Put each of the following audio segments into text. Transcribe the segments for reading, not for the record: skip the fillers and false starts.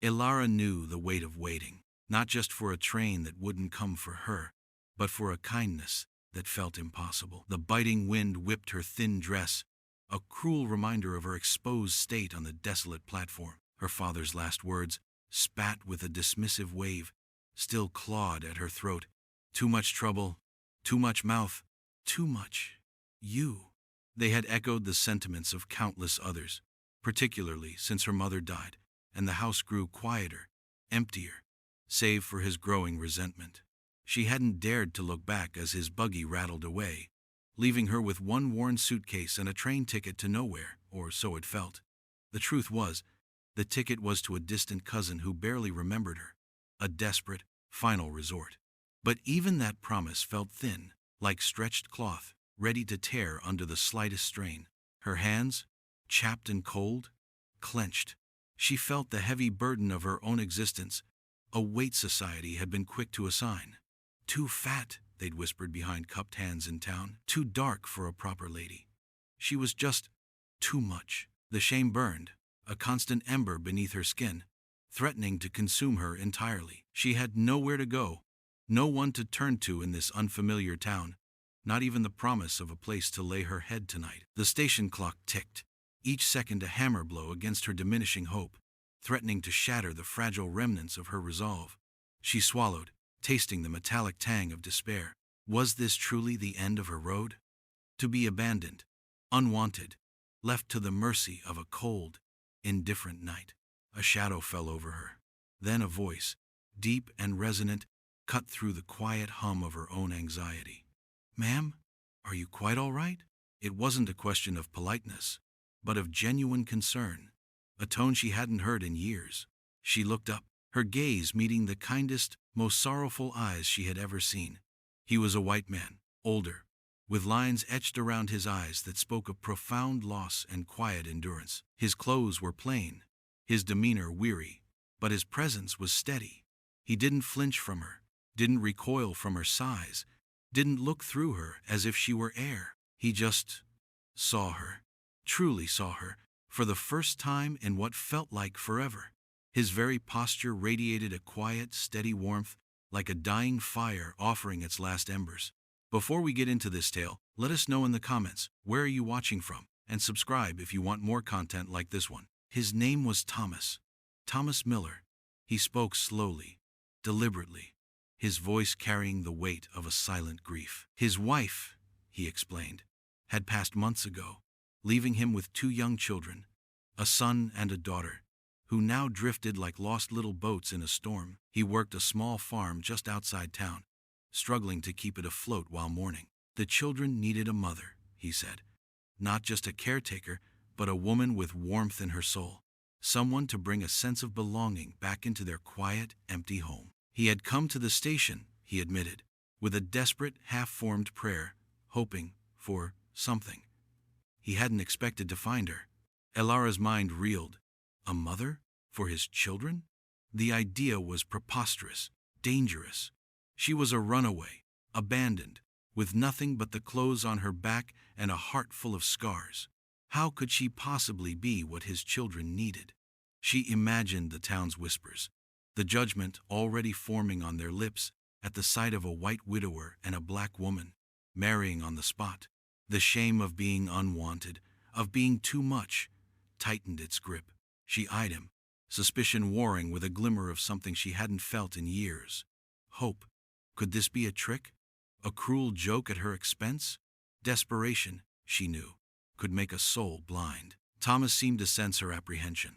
Ilara knew the weight of waiting, not just for a train that wouldn't come for her, but for a kindness that felt impossible. The biting wind whipped her thin dress, a cruel reminder of her exposed state on the desolate platform. Her father's last words, spat with a dismissive wave, still clawed at her throat. Too much trouble, too much mouth, too much you. They had echoed the sentiments of countless others, particularly since her mother died, and the house grew quieter, emptier, save for his growing resentment. She hadn't dared to look back as his buggy rattled away, leaving her with one worn suitcase and a train ticket to nowhere, or so it felt. The truth was, the ticket was to a distant cousin who barely remembered her, a desperate, final resort. But even that promise felt thin, like stretched cloth, ready to tear under the slightest strain. Her hands, chapped and cold, clenched. She felt the heavy burden of her own existence, a weight society had been quick to assign. Too fat, they'd whispered behind cupped hands in town. Too dark for a proper lady. She was just too much. The shame burned, a constant ember beneath her skin, threatening to consume her entirely. She had nowhere to go, no one to turn to in this unfamiliar town, not even the promise of a place to lay her head tonight. The station clock ticked, each second a hammer blow against her diminishing hope, threatening to shatter the fragile remnants of her resolve. She swallowed, tasting the metallic tang of despair. Was this truly the end of her road? To be abandoned, unwanted, left to the mercy of a cold, indifferent night. A shadow fell over her. Then a voice, deep and resonant, cut through the quiet hum of her own anxiety. "Ma'am, are you quite all right?" It wasn't a question of politeness, but of genuine concern, a tone she hadn't heard in years. She looked up, her gaze meeting the kindest, most sorrowful eyes she had ever seen. He was a white man, older, with lines etched around his eyes that spoke of profound loss and quiet endurance. His clothes were plain, his demeanor weary, but his presence was steady. He didn't flinch from her, didn't recoil from her sighs, didn't look through her as if she were air. He just saw her, truly saw her, for the first time in what felt like forever. His very posture radiated a quiet, steady warmth, like a dying fire offering its last embers. Before we get into this tale, let us know in the comments, where are you watching from, and subscribe if you want more content like this one. His name was Thomas Miller. He spoke slowly, deliberately, his voice carrying the weight of a silent grief. His wife, he explained, had passed months ago, leaving him with 2 young children, a son and a daughter, who now drifted like lost little boats in a storm. He worked a small farm just outside town, struggling to keep it afloat while mourning. The children needed a mother, he said, not just a caretaker, but a woman with warmth in her soul, someone to bring a sense of belonging back into their quiet, empty home. He had come to the station, he admitted, with a desperate, half-formed prayer, hoping for something. He hadn't expected to find her. Ilara's mind reeled. A mother? For his children? The idea was preposterous, dangerous. She was a runaway, abandoned, with nothing but the clothes on her back and a heart full of scars. How could she possibly be what his children needed? She imagined the town's whispers, the judgment already forming on their lips at the sight of a white widower and a black woman marrying on the spot. The shame of being unwanted, of being too much, tightened its grip. She eyed him, suspicion warring with a glimmer of something she hadn't felt in years. Hope. Could this be a trick? A cruel joke at her expense? Desperation, she knew, could make a soul blind. Thomas seemed to sense her apprehension.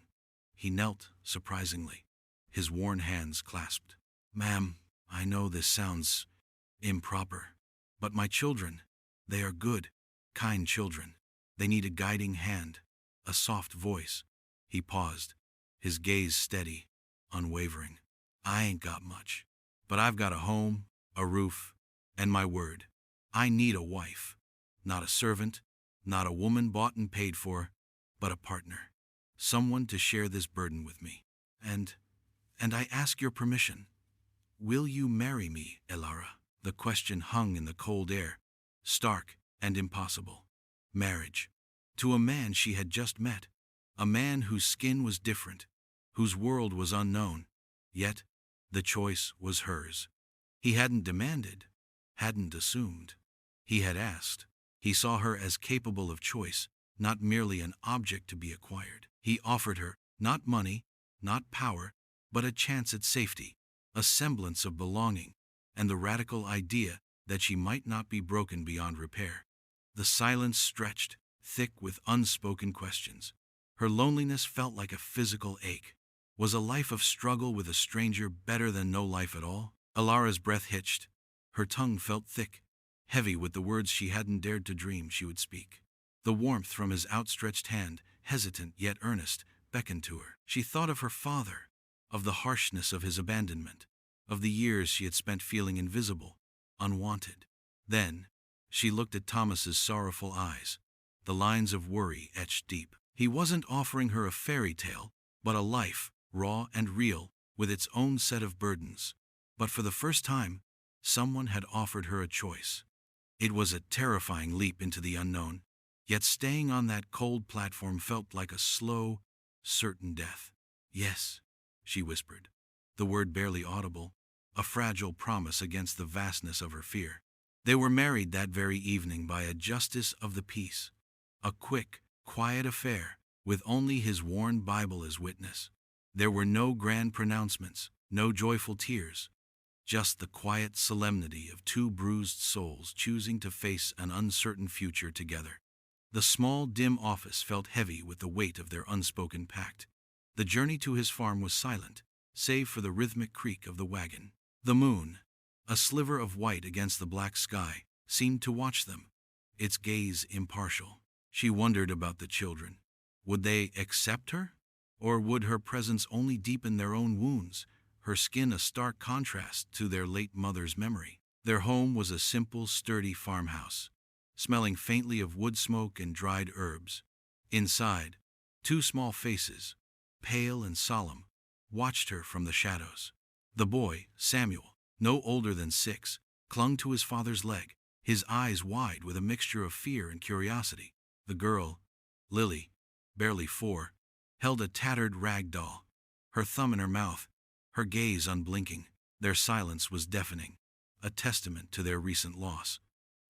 He knelt, surprisingly, his worn hands clasped. "Ma'am, I know this sounds improper, but my children, they are good, kind children. They need a guiding hand, a soft voice." He paused, his gaze steady, unwavering. "I ain't got much, but I've got a home, a roof, and my word. I need a wife, not a servant, not a woman bought and paid for, but a partner, someone to share this burden with me. And I ask your permission. Will you marry me, Ilara?" The question hung in the cold air, stark and impossible. Marriage. To a man she had just met. A man whose skin was different, whose world was unknown. Yet, the choice was hers. He hadn't demanded, hadn't assumed. He had asked. He saw her as capable of choice, not merely an object to be acquired. He offered her, not money, not power, but a chance at safety, a semblance of belonging, and the radical idea that she might not be broken beyond repair. The silence stretched, thick with unspoken questions. Her loneliness felt like a physical ache. Was a life of struggle with a stranger better than no life at all? Alara's breath hitched. Her tongue felt thick, heavy with the words she hadn't dared to dream she would speak. The warmth from his outstretched hand, hesitant yet earnest, beckoned to her. She thought of her father, of the harshness of his abandonment, of the years she had spent feeling invisible, unwanted. Then, she looked at Thomas's sorrowful eyes, the lines of worry etched deep. He wasn't offering her a fairy tale, but a life, raw and real, with its own set of burdens. But for the first time, someone had offered her a choice. It was a terrifying leap into the unknown, yet staying on that cold platform felt like a slow, certain death. Yes, she whispered, the word barely audible, a fragile promise against the vastness of her fear. They were married that very evening by a justice of the peace. A quick, quiet affair, with only his worn Bible as witness. There were no grand pronouncements, no joyful tears, just the quiet solemnity of two bruised souls choosing to face an uncertain future together. The small, dim office felt heavy with the weight of their unspoken pact. The journey to his farm was silent, save for the rhythmic creak of the wagon. The moon, a sliver of white against the black sky, seemed to watch them, its gaze impartial. She wondered about the children. Would they accept her? Or would her presence only deepen their own wounds, her skin a stark contrast to their late mother's memory? Their home was a simple, sturdy farmhouse, smelling faintly of wood smoke and dried herbs. Inside, two small faces, pale and solemn, watched her from the shadows. The boy, Samuel, no older than 6, clung to his father's leg, his eyes wide with a mixture of fear and curiosity. The girl, Lily, barely 4, held a tattered rag doll, her thumb in her mouth, her gaze unblinking. Their silence was deafening, a testament to their recent loss.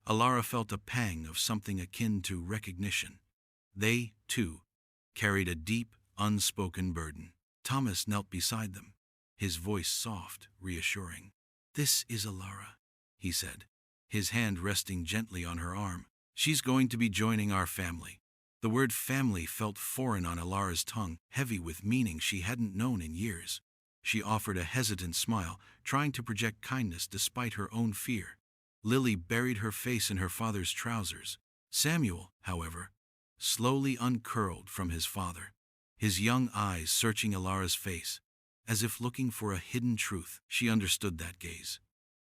Alara felt a pang of something akin to recognition. They, too, carried a deep, unspoken burden. Thomas knelt beside them, his voice soft, reassuring. "This is Alara," he said, his hand resting gently on her arm. "She's going to be joining our family." The word family felt foreign on Alara's tongue, heavy with meaning she hadn't known in years. She offered a hesitant smile, trying to project kindness despite her own fear. Lily buried her face in her father's trousers. Samuel, however, slowly uncurled from his father, his young eyes searching Alara's face, as if looking for a hidden truth. She understood that gaze.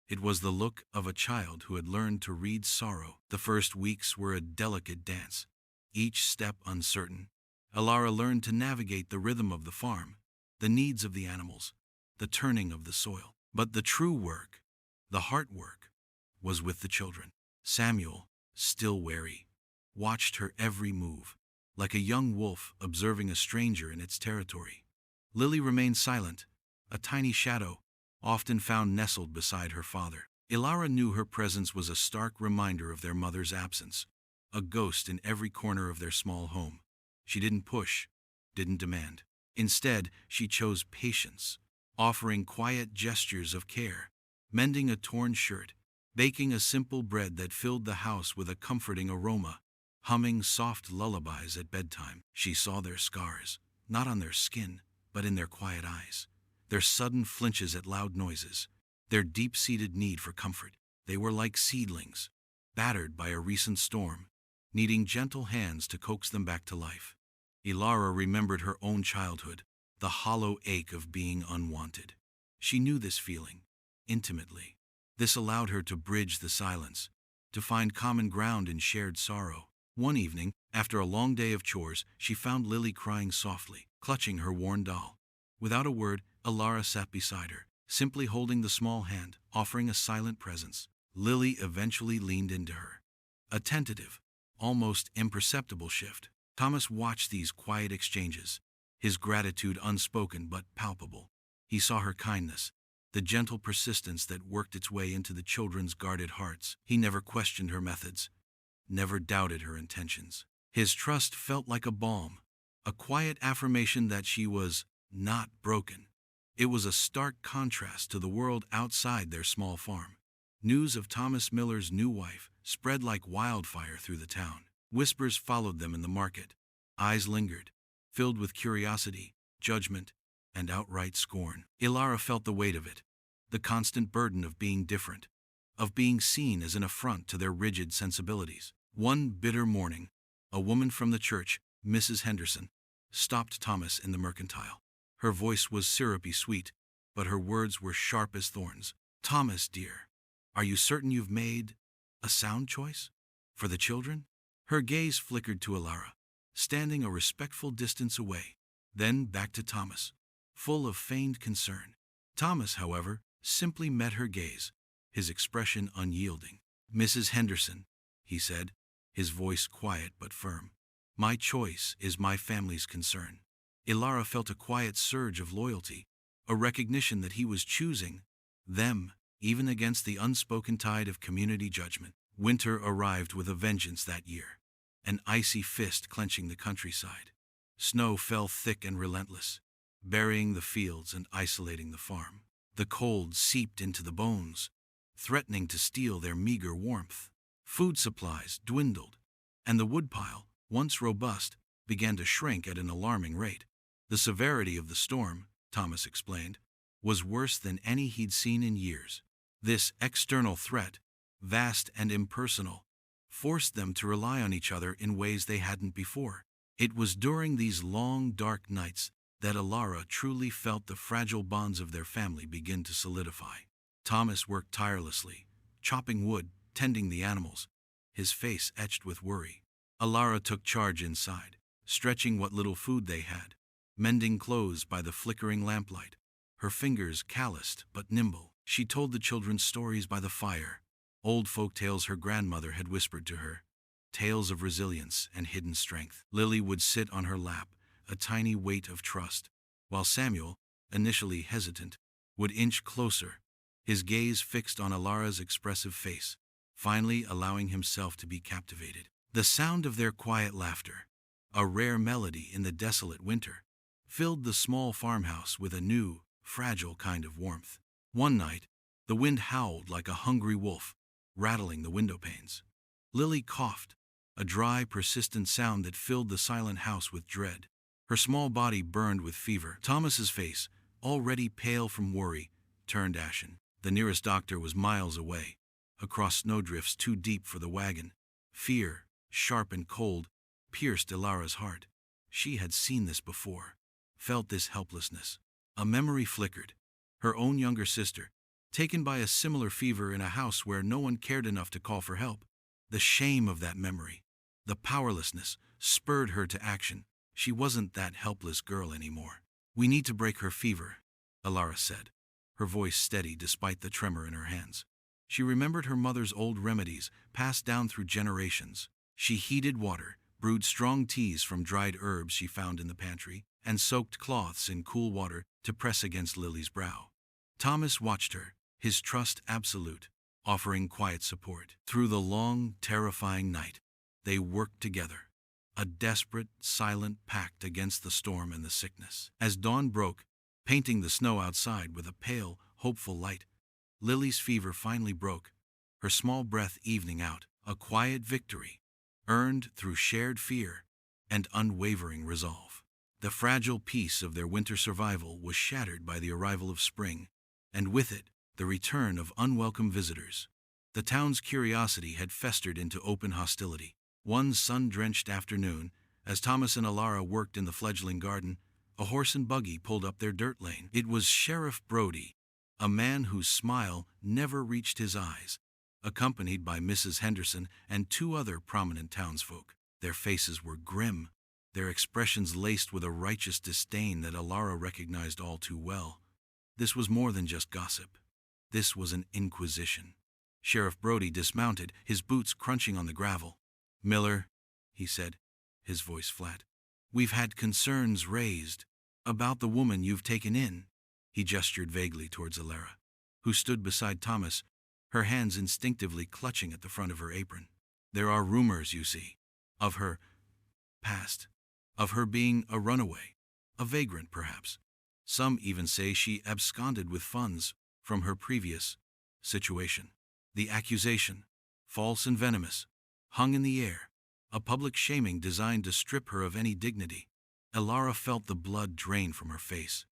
It was the look of a child who had learned to read sorrow. The first weeks were a delicate dance, each step uncertain. Alara learned to navigate the rhythm of the farm, the needs of the animals, the turning of the soil. But the true work, the heart work, was with the children. Samuel, still wary, watched her every move, like a young wolf observing a stranger in its territory. Lily remained silent, a tiny shadow, often found nestled beside her father. Alara knew her presence was a stark reminder of their mother's absence, a ghost in every corner of their small home. She didn't push, didn't demand. Instead, she chose patience, offering quiet gestures of care, mending a torn shirt, baking a simple bread that filled the house with a comforting aroma, humming soft lullabies at bedtime. She saw their scars, not on their skin, but in their quiet eyes, their sudden flinches at loud noises, their deep-seated need for comfort. They were like seedlings, battered by a recent storm, needing gentle hands to coax them back to life. Alara remembered her own childhood, the hollow ache of being unwanted. She knew this feeling, intimately. This allowed her to bridge the silence, to find common ground in shared sorrow. One evening, after a long day of chores, she found Lily crying softly, clutching her worn doll. Without a word, Alara sat beside her, simply holding the small hand, offering a silent presence. Lily eventually leaned into her. A tentative, almost imperceptible shift. Thomas watched these quiet exchanges, his gratitude unspoken but palpable. He saw her kindness, the gentle persistence that worked its way into the children's guarded hearts. He never questioned her methods, never doubted her intentions. His trust felt like a balm, a quiet affirmation that she was not broken. It was a stark contrast to the world outside their small farm. News of Thomas Miller's new wife spread like wildfire through the town. Whispers followed them in the market. Eyes lingered, filled with curiosity, judgment, and outright scorn. Ilara felt the weight of it, the constant burden of being different, of being seen as an affront to their rigid sensibilities. One bitter morning, a woman from the church, Mrs. Henderson, stopped Thomas in the mercantile. Her voice was syrupy sweet, but her words were sharp as thorns. "Thomas, dear, are you certain you've made a sound choice for the children?" Her gaze flickered to Ilara, standing a respectful distance away, then back to Thomas, full of feigned concern. Thomas, however, simply met her gaze, his expression unyielding. "Mrs. Henderson," he said, his voice quiet but firm, "my choice is my family's concern." Ilara felt a quiet surge of loyalty, a recognition that he was choosing them, even against the unspoken tide of community judgment. Winter arrived with a vengeance that year, an icy fist clenching the countryside. Snow fell thick and relentless, burying the fields and isolating the farm. The cold seeped into the bones, threatening to steal their meager warmth. Food supplies dwindled, and the woodpile, once robust, began to shrink at an alarming rate. The severity of the storm, Thomas explained, was worse than any he'd seen in years. This external threat, vast and impersonal, forced them to rely on each other in ways they hadn't before. It was during these long, dark nights that Ilara truly felt the fragile bonds of their family begin to solidify. Thomas worked tirelessly, chopping wood, tending the animals, his face etched with worry. Ilara took charge inside, stretching what little food they had, mending clothes by the flickering lamplight, her fingers calloused but nimble. She told the children stories by the fire, old folk tales her grandmother had whispered to her, tales of resilience and hidden strength. Lily would sit on her lap, a tiny weight of trust, while Samuel, initially hesitant, would inch closer, his gaze fixed on Ilara's expressive face, finally allowing himself to be captivated. The sound of their quiet laughter, a rare melody in the desolate winter, filled the small farmhouse with a new, fragile kind of warmth. One night, the wind howled like a hungry wolf, rattling the window panes. Lily coughed, a dry, persistent sound that filled the silent house with dread. Her small body burned with fever. Thomas's face, already pale from worry, turned ashen. The nearest doctor was miles away, across snowdrifts too deep for the wagon. Fear, sharp and cold, pierced Ilara's heart. She had seen this before, felt this helplessness. A memory flickered. Her own younger sister, taken by a similar fever in a house where no one cared enough to call for help. The shame of that memory, the powerlessness, spurred her to action. She wasn't that helpless girl anymore. "We need to break her fever," Ilara said, her voice steady despite the tremor in her hands. She remembered her mother's old remedies, passed down through generations. She heated water, brewed strong teas from dried herbs she found in the pantry, and soaked cloths in cool water to press against Lily's brow. Thomas watched her, his trust absolute, offering quiet support. Through the long, terrifying night, they worked together, a desperate, silent pact against the storm and the sickness. As dawn broke, painting the snow outside with a pale, hopeful light, Lily's fever finally broke, her small breath evening out, a quiet victory, earned through shared fear and unwavering resolve. The fragile peace of their winter survival was shattered by the arrival of spring, and with it, the return of unwelcome visitors. The town's curiosity had festered into open hostility. One sun-drenched afternoon, as Thomas and Ilara worked in the fledgling garden, a horse and buggy pulled up their dirt lane. It was Sheriff Brody, a man whose smile never reached his eyes, accompanied by Mrs. Henderson and two other prominent townsfolk. Their faces were grim, their expressions laced with a righteous disdain that Ilara recognized all too well. This was more than just gossip. This was an inquisition. Sheriff Brody dismounted, his boots crunching on the gravel. "Miller," he said, his voice flat, "we've had concerns raised About the woman you've taken in." He gestured vaguely towards Alara, who stood beside Thomas, her hands instinctively clutching at the front of her apron. "There are rumors, you see, of her past, of her being a runaway, a vagrant perhaps. Some even say she absconded with funds from her previous situation. The accusation, false and venomous, hung in the air, a public shaming designed to strip her of any dignity." Alara felt the blood drain from her face.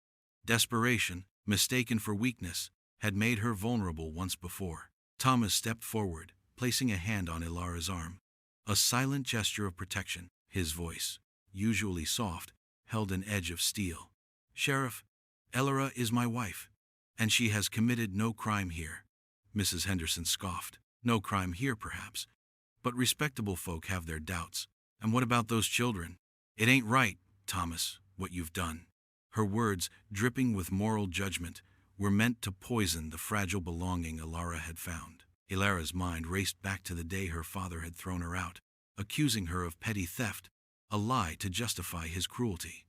Desperation, mistaken for weakness, had made her vulnerable once before. Thomas stepped forward, placing a hand on Ilara's arm. A silent gesture of protection. His voice, usually soft, held an edge of steel. "Sheriff, Ilara is my wife, and she has committed no crime here." Mrs. Henderson scoffed. "No crime here, perhaps, but respectable folk have their doubts. And what about those children? It ain't right, Thomas, what you've done." Her words, dripping with moral judgment, were meant to poison the fragile belonging Alara had found. Ilara's mind raced back to the day her father had thrown her out, accusing her of petty theft, a lie to justify his cruelty.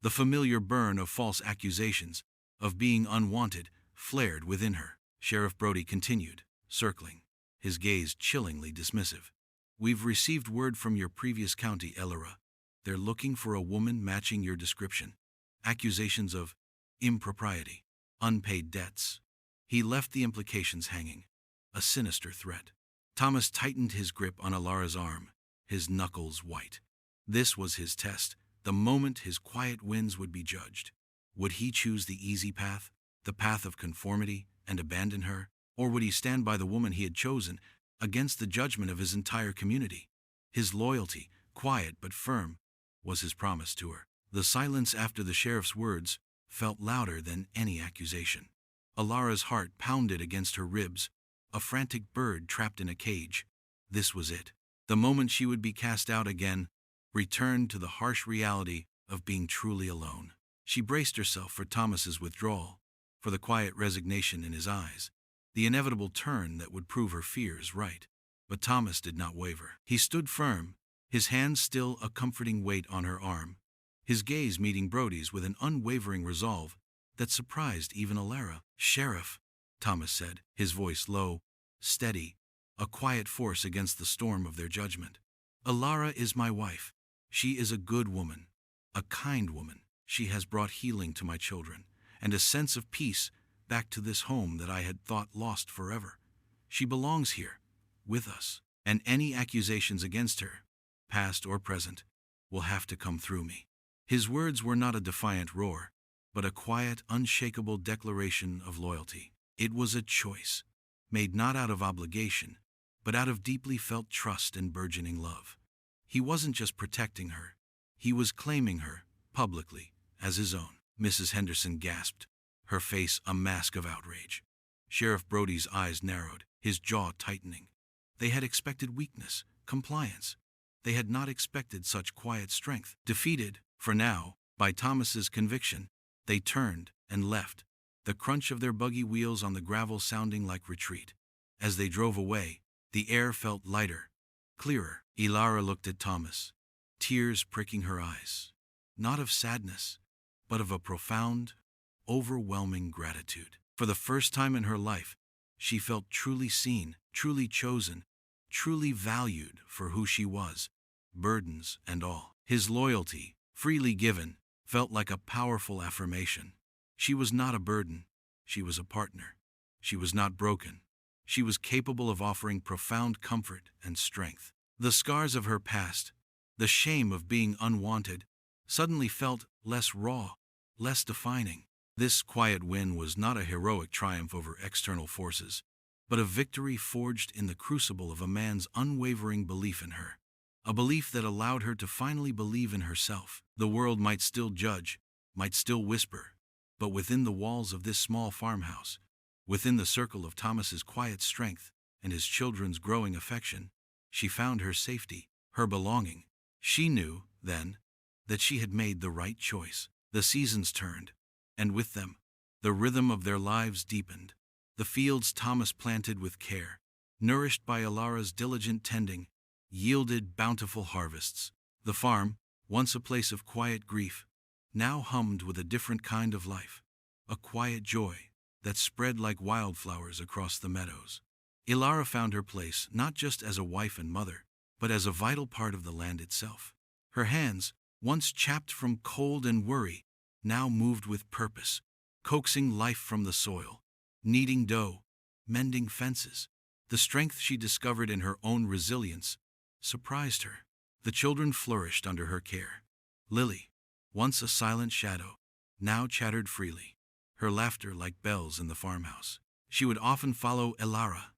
The familiar burn of false accusations, of being unwanted, flared within her. Sheriff Brody continued, circling, his gaze chillingly dismissive. "We've received word from your previous county, Ilara. They're looking for a woman matching your description. Accusations of impropriety, unpaid debts." He left the implications hanging, a sinister threat. Thomas tightened his grip on Alara's arm, his knuckles white. This was his test, the moment his quiet wins would be judged. Would he choose the easy path, the path of conformity, and abandon her? Or would he stand by the woman he had chosen, against the judgment of his entire community? His loyalty, quiet but firm, was his promise to her. The silence after the sheriff's words felt louder than any accusation. Alara's heart pounded against her ribs, a frantic bird trapped in a cage. This was it. The moment she would be cast out again, returned to the harsh reality of being truly alone. She braced herself for Thomas's withdrawal, for the quiet resignation in his eyes, the inevitable turn that would prove her fears right. But Thomas did not waver. He stood firm, his hand still a comforting weight on her arm, his gaze meeting Brody's with an unwavering resolve that surprised even Alara. "Sheriff," Thomas said, his voice low, steady, a quiet force against the storm of their judgment. "Alara is my wife. She is a good woman, a kind woman. She has brought healing to my children, and a sense of peace back to this home that I had thought lost forever. She belongs here, with us, and any accusations against her, past or present, will have to come through me." His words were not a defiant roar, but a quiet, unshakable declaration of loyalty. It was a choice, made not out of obligation, but out of deeply felt trust and burgeoning love. He wasn't just protecting her, he was claiming her, publicly, as his own. Mrs. Henderson gasped, her face a mask of outrage. Sheriff Brody's eyes narrowed, his jaw tightening. They had expected weakness, compliance. They had not expected such quiet strength. Defeated, for now, by Thomas's conviction, they turned and left, the crunch of their buggy wheels on the gravel sounding like retreat. As they drove away, the air felt lighter, clearer. Ilara looked at Thomas, tears pricking her eyes, not of sadness, but of a profound, overwhelming gratitude. For the first time in her life, she felt truly seen, truly chosen, truly valued for who she was, burdens and all. His loyalty, freely given, felt like a powerful affirmation. She was not a burden, she was a partner. She was not broken. She was capable of offering profound comfort and strength. The scars of her past, the shame of being unwanted, suddenly felt less raw, less defining. This quiet win was not a heroic triumph over external forces, but a victory forged in the crucible of a man's unwavering belief in her. A belief that allowed her to finally believe in herself. The world might still judge, might still whisper, but within the walls of this small farmhouse, within the circle of Thomas's quiet strength and his children's growing affection, she found her safety, her belonging. She knew, then, that she had made the right choice. The seasons turned, and with them, the rhythm of their lives deepened. The fields Thomas planted with care, nourished by Ilara's diligent tending, yielded bountiful harvests. The farm, once a place of quiet grief, now hummed with a different kind of life, a quiet joy that spread like wildflowers across the meadows. Ilara found her place not just as a wife and mother, but as a vital part of the land itself. Her hands, once chapped from cold and worry, now moved with purpose, coaxing life from the soil, kneading dough, mending fences. The strength she discovered in her own resilience surprised her. The children flourished under her care. Lily, once a silent shadow, now chattered freely, her laughter like bells in the farmhouse. She would often follow Ilara,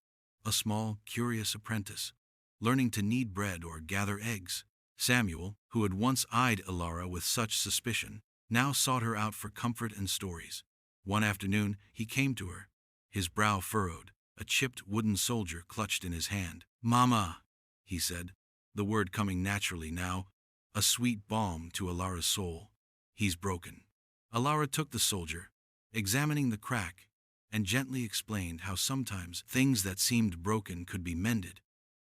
a small, curious apprentice, learning to knead bread or gather eggs. Samuel, who had once eyed Ilara with such suspicion, now sought her out for comfort and stories. One afternoon, he came to her, his brow furrowed, a chipped wooden soldier clutched in his hand. "Mama," he said, the word coming naturally now, a sweet balm to Ilara's soul. "He's broken." Ilara took the soldier, examining the crack, and gently explained how sometimes things that seemed broken could be mended,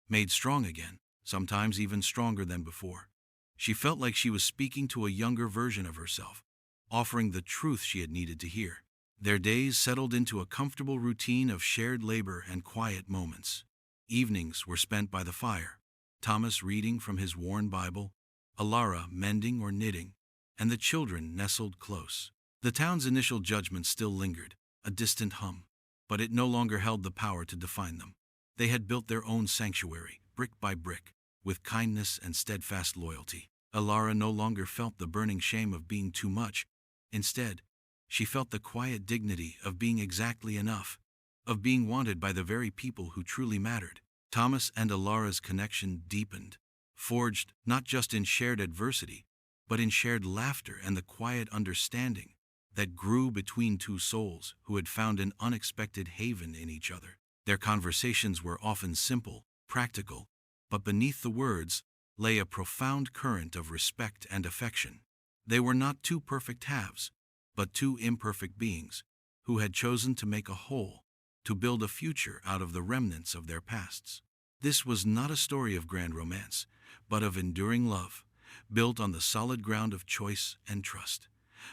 made strong again, sometimes even stronger than before. She felt like she was speaking to a younger version of herself, offering the truth she had needed to hear. Their days settled into a comfortable routine of shared labor and quiet moments. Evenings were spent by the fire, Thomas reading from his worn Bible, Ilara mending or knitting, and the children nestled close. The town's initial judgment still lingered, a distant hum, but it no longer held the power to define them. They had built their own sanctuary, brick by brick, with kindness and steadfast loyalty. Ilara no longer felt the burning shame of being too much. Instead, she felt the quiet dignity of being exactly enough, of being wanted by the very people who truly mattered. Thomas and Ilara's connection deepened, forged not just in shared adversity, but in shared laughter and the quiet understanding that grew between two souls who had found an unexpected haven in each other. Their conversations were often simple, practical, but beneath the words lay a profound current of respect and affection. They were not two perfect halves, but two imperfect beings who had chosen to make a whole, to build a future out of the remnants of their pasts. This was not a story of grand romance, but of enduring love, built on the solid ground of choice and trust,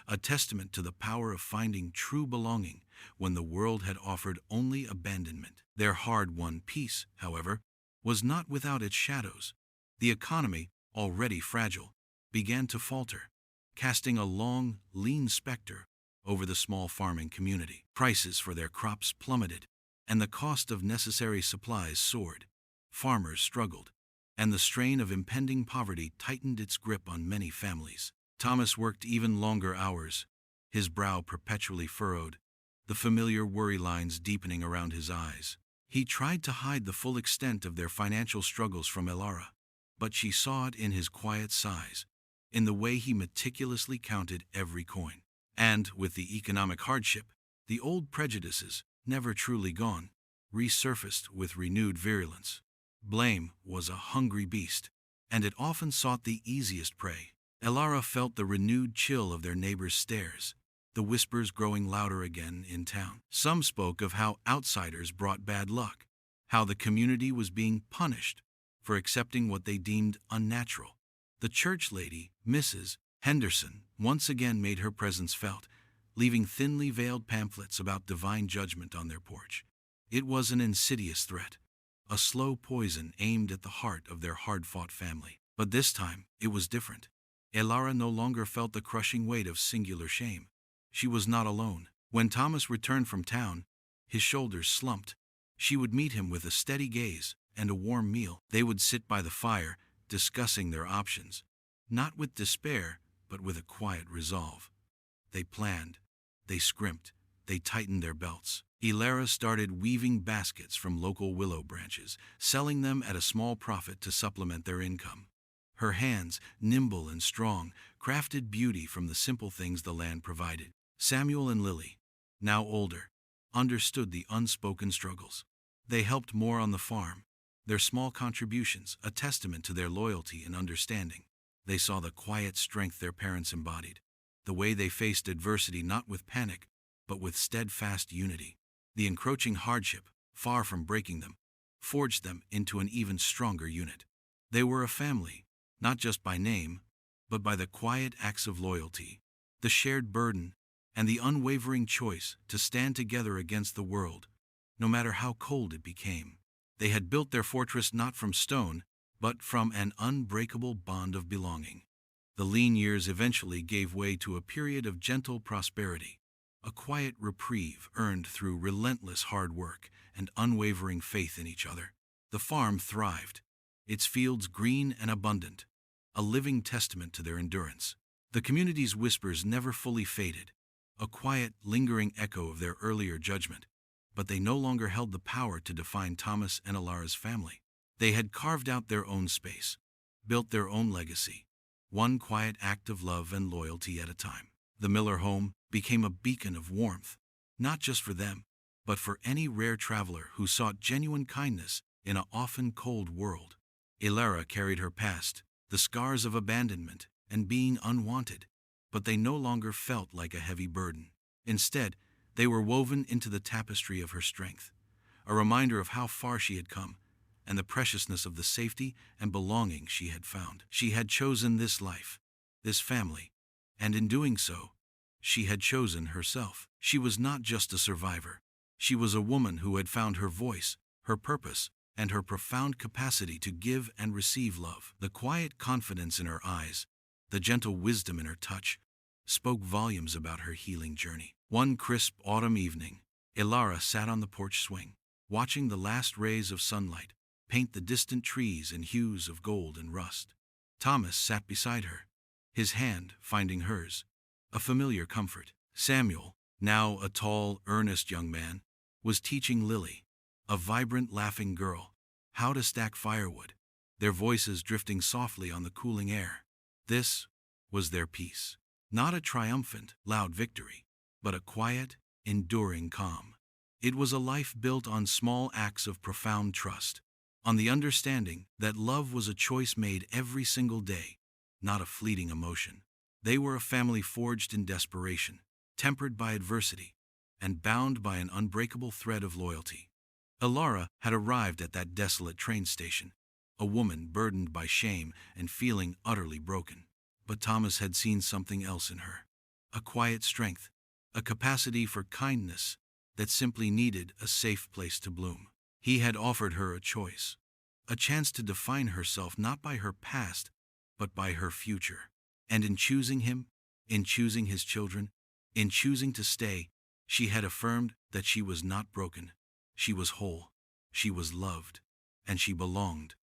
a testament to the power of finding true belonging when the world had offered only abandonment. Their hard-won peace, however, was not without its shadows. The economy, already fragile, began to falter, casting a long, lean specter over the small farming community. Prices for their crops plummeted, and the cost of necessary supplies soared. Farmers struggled, and the strain of impending poverty tightened its grip on many families. Thomas worked even longer hours, his brow perpetually furrowed, the familiar worry lines deepening around his eyes. He tried to hide the full extent of their financial struggles from Ilara, but she saw it in his quiet sighs, in the way he meticulously counted every coin. And, with the economic hardship, the old prejudices, never truly gone, resurfaced with renewed virulence. Blame was a hungry beast, and it often sought the easiest prey. Ilara felt the renewed chill of their neighbors' stares, the whispers growing louder again in town. Some spoke of how outsiders brought bad luck, how the community was being punished for accepting what they deemed unnatural. The church lady, Mrs. Henderson, once again made her presence felt, leaving thinly veiled pamphlets about divine judgment on their porch. It was an insidious threat, a slow poison aimed at the heart of their hard-fought family. But this time, it was different. Ilara no longer felt the crushing weight of singular shame. She was not alone. When Thomas returned from town, his shoulders slumped. She would meet him with a steady gaze and a warm meal. They would sit by the fire, discussing their options, not with despair, but with a quiet resolve. They planned, they scrimped, they tightened their belts. Ilara started weaving baskets from local willow branches, selling them at a small profit to supplement their income. Her hands, nimble and strong, crafted beauty from the simple things the land provided. Samuel and Lily, now older, understood the unspoken struggles. They helped more on the farm, their small contributions a testament to their loyalty and understanding. They saw the quiet strength their parents embodied, the way they faced adversity not with panic, but with steadfast unity. The encroaching hardship, far from breaking them, forged them into an even stronger unit. They were a family, not just by name, but by the quiet acts of loyalty, the shared burden, and the unwavering choice to stand together against the world, no matter how cold it became. They had built their fortress not from stone, but from an unbreakable bond of belonging. The lean years eventually gave way to a period of gentle prosperity, a quiet reprieve earned through relentless hard work and unwavering faith in each other. The farm thrived, its fields green and abundant, a living testament to their endurance. The community's whispers never fully faded, a quiet, lingering echo of their earlier judgment, but they no longer held the power to define Thomas and Alara's family. They had carved out their own space, built their own legacy, one quiet act of love and loyalty at a time. The Miller home became a beacon of warmth, not just for them, but for any rare traveler who sought genuine kindness in an often cold world. Alara carried her past, the scars of abandonment and being unwanted, but they no longer felt like a heavy burden. Instead, they were woven into the tapestry of her strength, a reminder of how far she had come and the preciousness of the safety and belonging she had found. She had chosen this life, this family, and in doing so, she had chosen herself. She was not just a survivor. She was a woman who had found her voice, her purpose, and her profound capacity to give and receive love. The quiet confidence in her eyes, the gentle wisdom in her touch, spoke volumes about her healing journey. One crisp autumn evening, Alara sat on the porch swing, watching the last rays of sunlight paint the distant trees in hues of gold and rust. Thomas sat beside her, his hand finding hers, a familiar comfort. Samuel, now a tall, earnest young man, was teaching Lily, a vibrant, laughing girl, how to stack firewood, their voices drifting softly on the cooling air. This was their peace. Not a triumphant, loud victory, but a quiet, enduring calm. It was a life built on small acts of profound trust, on the understanding that love was a choice made every single day, not a fleeting emotion. They were a family forged in desperation, tempered by adversity, and bound by an unbreakable thread of loyalty. Alara had arrived at that desolate train station, a woman burdened by shame and feeling utterly broken. But Thomas had seen something else in her, a quiet strength, a capacity for kindness that simply needed a safe place to bloom. He had offered her a choice, a chance to define herself not by her past, but by her future. And in choosing him, in choosing his children, in choosing to stay, she had affirmed that she was not broken. She was whole, she was loved, and she belonged.